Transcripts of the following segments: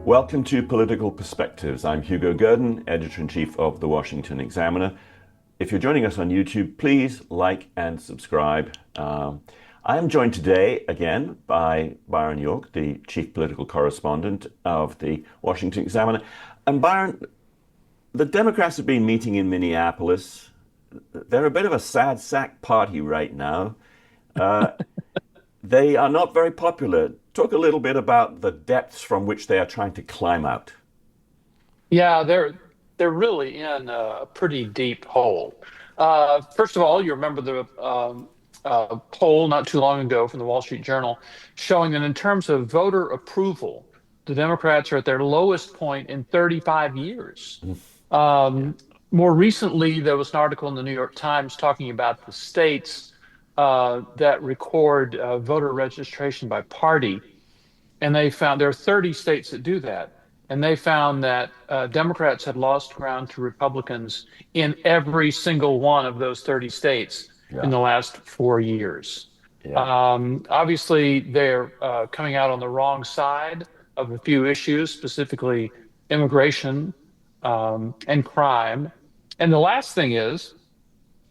Welcome to Political Perspectives. I'm Hugo Gurdon, Editor-in-Chief of The Washington Examiner. If you're joining us on YouTube, please like and subscribe. I am joined today again by Byron York, the Chief Political Correspondent of The Washington Examiner. And Byron, the Democrats have been meeting in Minneapolis. They're a bit of a sad sack party right now. They are not very popular. Talk a little bit about the depths from which they are trying to climb out. Yeah, they're really in a pretty deep hole. First of all, you remember the poll not too long ago from the Wall Street Journal showing that in terms of voter approval, the Democrats are at their lowest point in 35 years. More recently, there was an article in the New York Times talking about the states that record voter registration by party. And they found there are 30 states that do that. And they found that Democrats had lost ground to Republicans in every single one of those 30 states in Yeah, the last 4 years. yeah. Obviously, they're coming out on the wrong side of a few issues, specifically immigration and crime. And the last thing is,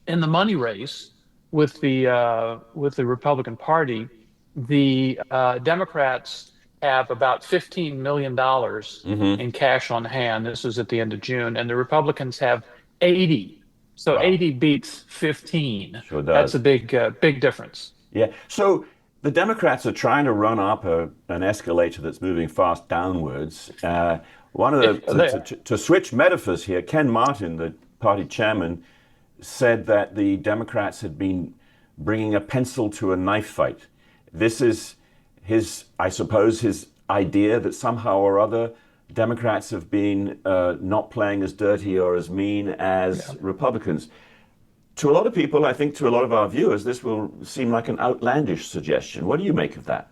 in the money race with the Republican Party, the Democrats have about $15 million Hmm. in cash on hand. This was at the end of June, and the Republicans have 80. So Wow, 80 beats 15. sure That's a does. big difference. Yeah. So the Democrats are trying to run up an escalator that's moving fast downwards. One of Yeah, the they are. to switch metaphors here, Ken Martin, the party chairman, said that the Democrats had been bringing a pencil to a knife fight. This is I suppose, his idea that somehow or other Democrats have been not playing as dirty or as mean Yeah. as Republicans. To a lot of people, I think to a lot of our viewers, this will seem like an outlandish suggestion. What do you make of that?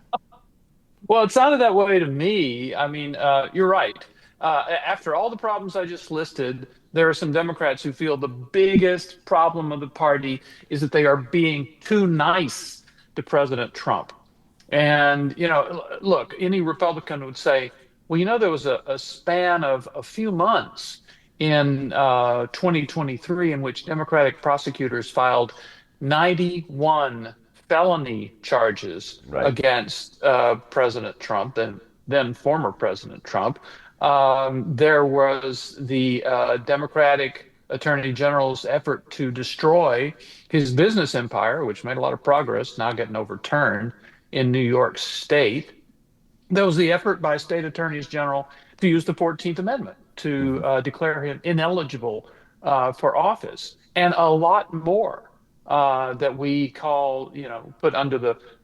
Well, it sounded that way to me. I mean, you're right. After all the problems I just listed, there are some Democrats who feel the biggest problem of the party is that they are being too nice to President Trump. And, look, any Republican would say, well, there was a span of a few months in 2023 in which Democratic prosecutors filed 91 felony charges Right. against President Trump, then former President Trump. There was the Democratic Attorney General's effort to destroy his business empire, which made a lot of progress, now getting overturned in New York State. There was the effort by state attorneys general to use the 14th Amendment to Hmm. declare him ineligible for office, and a lot more that we call, put under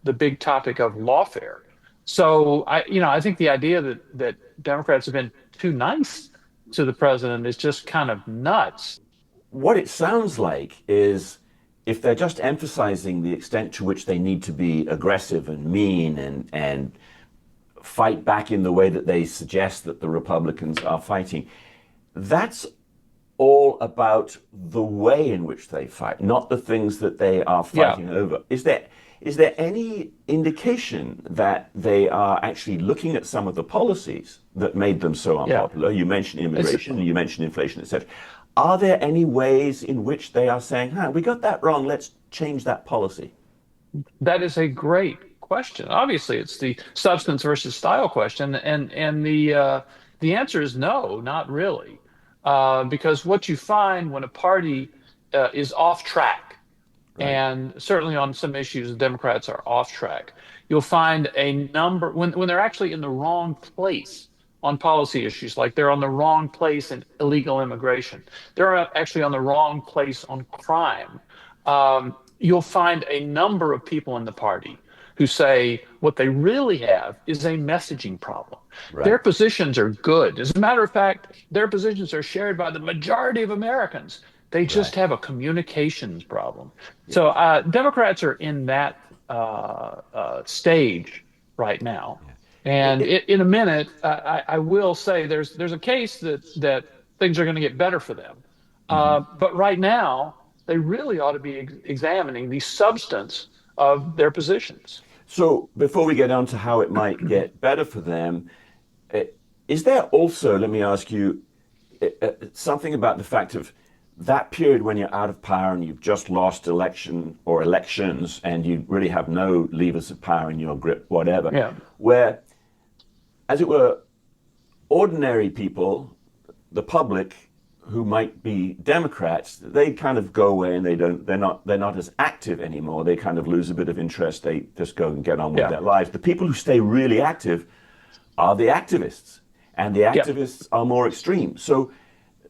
the big topic of lawfare. So I think the idea that Democrats have been too nice to the president is just kind of nuts. What it sounds like is if they're just emphasizing the extent to which they need to be aggressive and mean and fight back in the way that they suggest that the Republicans are fighting, that's all about the way in which they fight, not the things that they are Yeah. fighting over. Is there any indication that they are actually looking at some of the policies that made them so Yeah. unpopular? You mentioned It's, immigration, you mentioned inflation, etc. Are there any ways in which they are saying, we got that wrong, let's change that policy? that is a great question. Obviously, it's the substance versus style question, and the answer is no, not really, because what you find when a party is off track, Right. and certainly on some issues, the Democrats are off track. You'll find a number when they're actually in the wrong place on policy issues, like they're on the wrong place in illegal immigration. They're actually on the wrong place on crime. You'll find a number of people in the party who say what they really have is a messaging problem. Their Right. positions are good. As a matter of fact, their positions are shared by the majority of Americans. They just Right. have a communications problem. So Yes. Democrats are in that stage right now. And It, in a minute, I will say there's a case that things are going to get better for them. mhm. But right now, they really ought to be examining the substance of their positions. So before we get on to how it might get better for them, is there also, let me ask you, something about the fact of that period when you're out of power and you've just lost election or elections and you really have no levers of power in your grip, whatever, Yeah. where, as it were, ordinary people, the public, who might be Democrats, they kind of go away and they're not as active anymore. They kind of lose a bit of interest. They just go and get on with Yeah. their lives. The people who stay really active are the activists, and the Yeah. activists are more extreme. So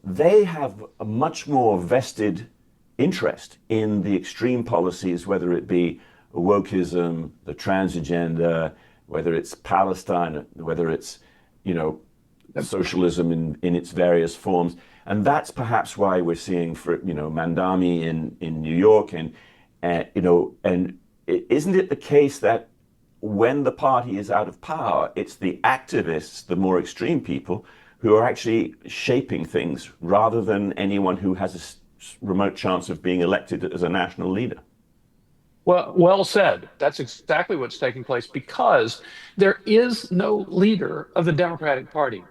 they have a much more vested interest in the extreme policies, whether it be wokeism, the trans agenda, whether it's Palestine, whether it's, you know, socialism in its various forms. And that's perhaps why we're seeing, for, you know, Mandami in New York, and you know, and isn't it the case that when the party is out of power, it's the activists, the more extreme people, who are actually shaping things rather than anyone who has a remote chance of being elected as a national leader? Well said. That's exactly what's taking place because there is no leader of the Democratic Party.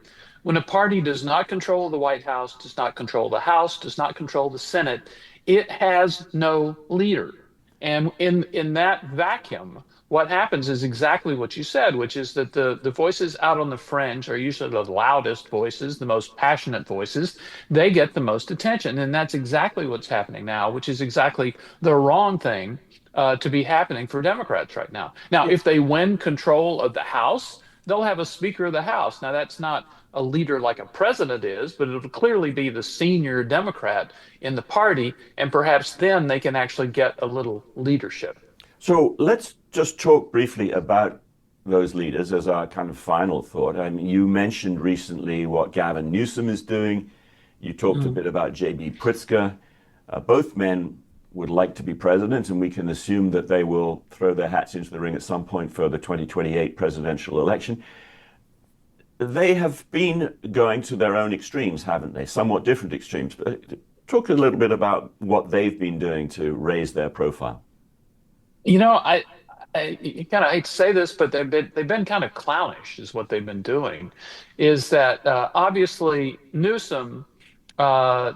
When a party does not control the White House, does not control the House, does not control the Senate, it has no leader. And in that vacuum, what happens is exactly what you said, which is that the voices out on the fringe are usually the loudest voices, the most passionate voices. They get the most attention. And that's exactly what's happening now, which is exactly the wrong thing to be happening for Democrats right now. Now, Yeah. if they win control of the House, they'll have a Speaker of the House. Now, that's not a leader like a president is, but it'll clearly be the senior Democrat in the party, and perhaps then they can actually get a little leadership. So let's just talk briefly about those leaders as our kind of final thought. I mean, you mentioned recently what Gavin Newsom is doing. You talked a Mm. bit about J.B. Pritzker. Both men would like to be president, and we can assume that they will throw their hats into the ring at some point for the 2028 presidential election. They have been going to their own extremes, haven't they? Somewhat different extremes. But talk a little bit about what they've been doing to raise their profile. You know, I kind of hate to say this, but they've been kind of clownish, is what they've been doing. Is that obviously Newsom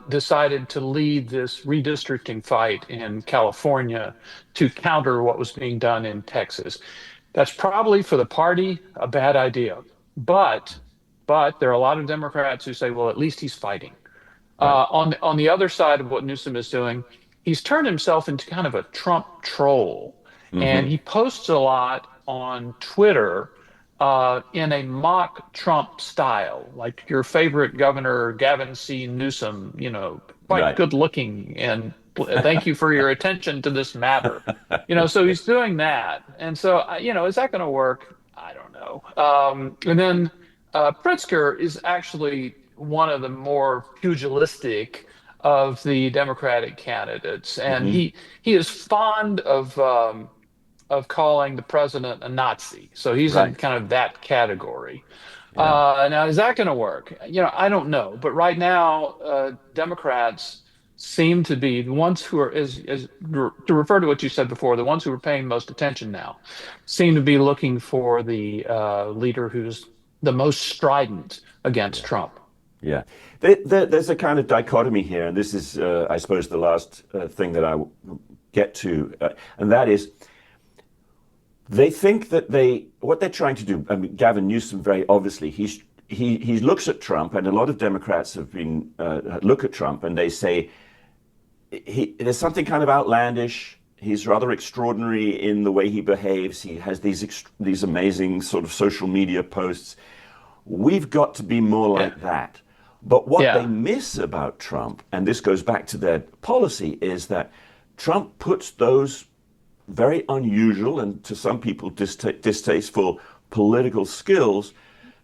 decided to lead this redistricting fight in California to counter what was being done in Texas. That's probably for the party a bad idea, but there are a lot of Democrats who say, well, at least he's fighting. Right. On the other side of what Newsom is doing, he's turned himself into kind of a Trump troll, and Hmm. he posts a lot on Twitter in a mock Trump style, like your favorite governor, Gavin C. Newsom, you know, quite Right. good looking, and thank you for your attention to this matter. You know, so he's doing that, and so you know, is that going to work? I don't know. And then Pritzker is actually one of the more pugilistic of the Democratic candidates, and Hmm. he is fond of calling the president a Nazi. So he's in Right. kind of that category. Yeah. Now, is that going to work? You know, I don't know. But right now, Democrats seem to be the ones who are, to refer to what you said before, the ones who are paying most attention now seem to be looking for the leader who's the most strident against Yeah. Trump. Yeah. There's a kind of dichotomy here, and this is, I suppose, the last thing that I will get to, and that is they think that what they're trying to do. I mean, Gavin Newsom, very obviously, he looks at Trump, and a lot of Democrats have been look at Trump, and they say there's something kind of outlandish. He's rather extraordinary in the way he behaves. He has these amazing sort of social media posts. We've got to be more Yeah. like that. But what they Yeah. miss about Trump, and this goes back to their policy, is that Trump puts those very unusual and to some people distasteful political skills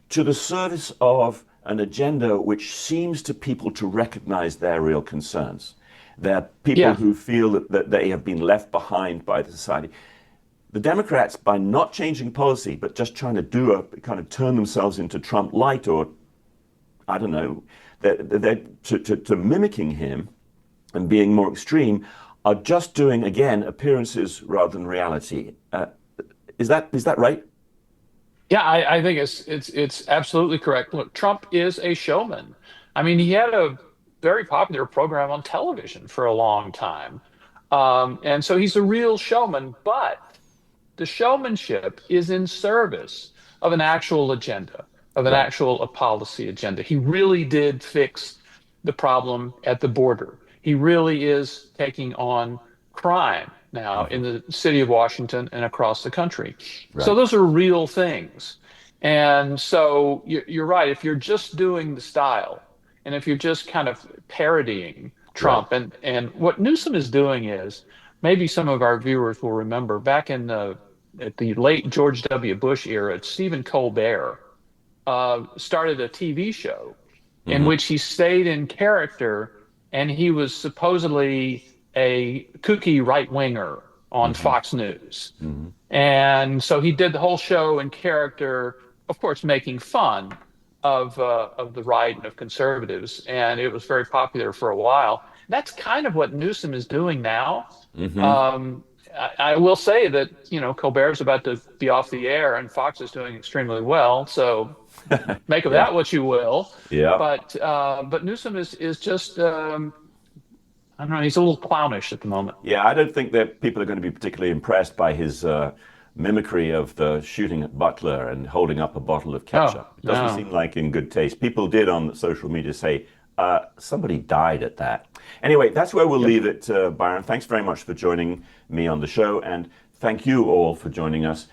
to the service of an agenda which seems to people to recognize their real concerns. They're people Yeah. who feel that they have been left behind by the society. The Democrats, by not changing policy, but just trying to do a kind of turn themselves into Trump light, or I don't know, they're to mimicking him and being more extreme, are just doing, again, appearances rather than reality. Is that right? Yeah, I think it's absolutely correct. Look, Trump is a showman. I mean, he had a very popular program on television for a long time. And so he's a real showman, but the showmanship is in service of an actual agenda, of an Right. actual policy agenda. He really did fix the problem at the border. He really is taking on crime now in the city of Washington and across the country. So Right. those are real things. And so you're right. If you're just doing the style, and if you're just kind of parodying Right. Trump, and what Newsom is doing is, maybe some of our viewers will remember back in the at the late George W. Bush era, Stephen Colbert started a TV show in Hmm. which he stayed in character, and he was supposedly a kooky right winger on Hmm. Fox News. Hmm. And so he did the whole show in character, of course, making fun of the right and of conservatives, and it was very popular for a while. That's kind of what Newsom is doing now. Hmm. Um, I will say that, Colbert's about to be off the air and Fox is doing extremely well. So make of Yeah. that what you will. Yeah. But Newsom is just I don't know, he's a little clownish at the moment. Yeah, I don't think that people are going to be particularly impressed by his mimicry of the shooting at Butler and holding up a bottle of Oh, ketchup. It doesn't no. seem like in good taste. People did on social media say, somebody died at that. Anyway, that's where we'll Yep. leave it, Byron. Thanks very much for joining me on the show, and thank you all for joining us.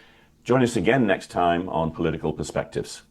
Join us again next time on Political Perspectives.